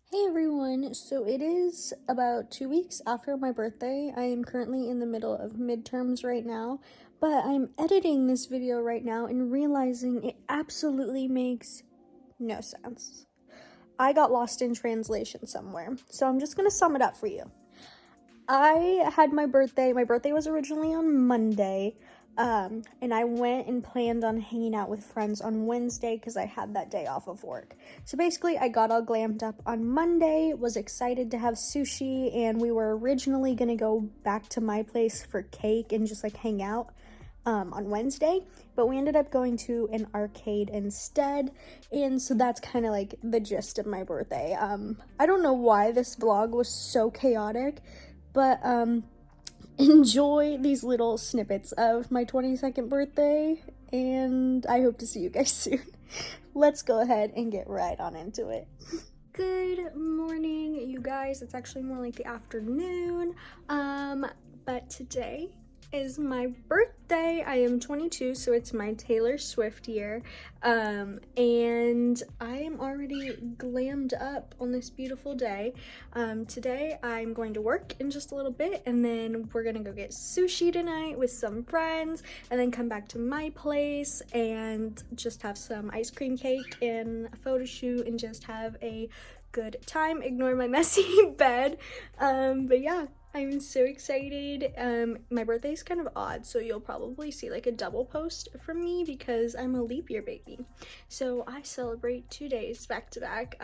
Hey everyone, so it is about 2 weeks after my birthday. I am currently in the middle of midterms right now, but I'm editing this video right now and realizing it absolutely makes no sense. I got lost in translation somewhere, so I'm just gonna sum it up for you. I had my birthday was originally on Monday, and I went and planned on hanging out with friends on Wednesday because I had that day off of work. So basically, I got all glammed up on Monday, was excited to have sushi, and we were originally gonna go back to my place for cake and just like hang out on Wednesday, but we ended up going to an arcade instead, and so that's kind of like the gist of my birthday. I don't know why this vlog was so chaotic, but enjoy these little snippets of my 22nd birthday, and I hope to see you guys soon. Let's go ahead and get right on into it. Good morning, you guys. It's actually more like the afternoon, but today is my birthday. I am 22, so it's my Taylor Swift year, and I am already glammed up on this beautiful day. Today I'm going to work in just a little bit, and then we're gonna go get sushi tonight with some friends, and then come back to my place and just have some ice cream cake and a photo shoot and just have a good time. Ignore my messy bed, but yeah, I'm so excited. My birthday is kind of odd, so you'll probably see like a double post from me because I'm a leap year baby. So I celebrate 2 days back to back.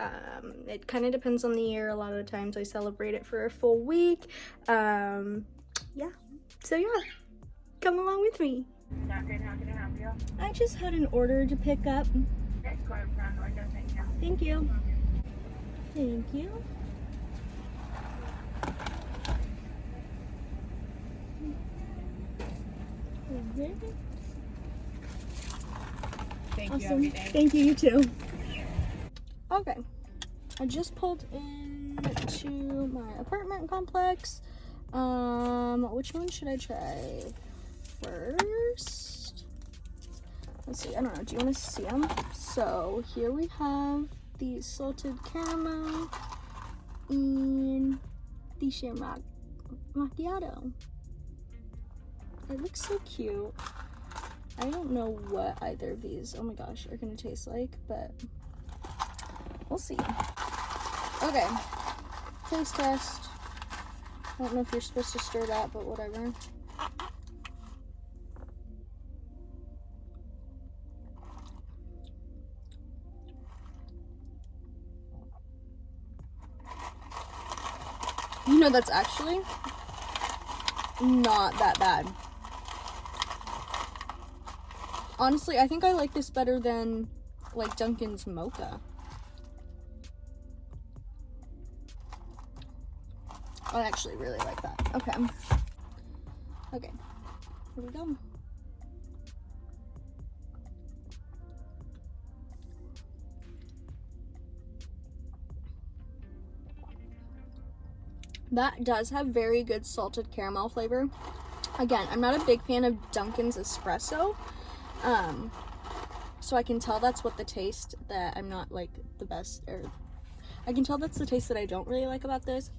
It kind of depends on the year. A lot of the times I celebrate it for a full week. Yeah, so yeah, come along with me. How can I help you? I just had an order to pick up. Next quarter front window, thank you. Thank you. Thank you. Thank you. Awesome. Thank you, you too. Okay, I just pulled into my apartment complex. Which one should I try first? Let's see, I don't know, do you want to see them? So here we have the salted caramel and the shamrock macchiato. It looks so cute. I don't know what either of these, oh my gosh, are gonna taste like, but we'll see. Okay, taste test. I don't know if you're supposed to stir that, but whatever. You know, that's actually not that bad. Honestly, I think I like this better than like Dunkin's mocha. I actually really like that. Okay. Okay. Here we go. That does have very good salted caramel flavor. Again, I'm not a big fan of Dunkin's espresso. So I can tell that's what the taste that I'm not like the best, or I can tell that's the taste that I don't really like about this,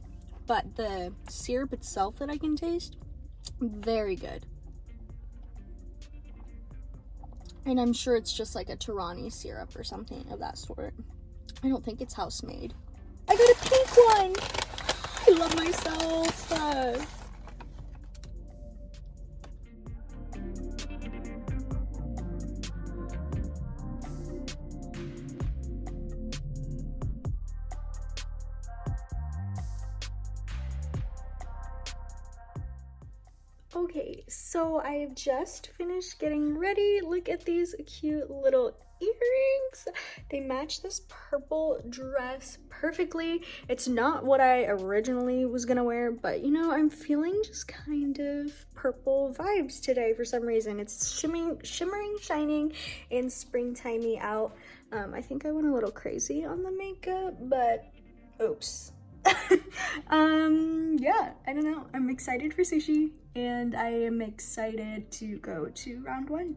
but the syrup itself that I can taste, very good. And I'm sure it's just like a Tirani syrup or something of that sort. I don't think it's house made. I got a pink one! I love myself! Okay, so I have just finished getting ready. Look at these cute little earrings. They match this purple dress perfectly. It's not what I originally was gonna wear, but you know, I'm feeling just kind of purple vibes today for some reason. It's shimmering, shining, and springtimey out. I think I went a little crazy on the makeup, but oops. Yeah, I don't know. I'm excited for sushi, and I am excited to go to round one.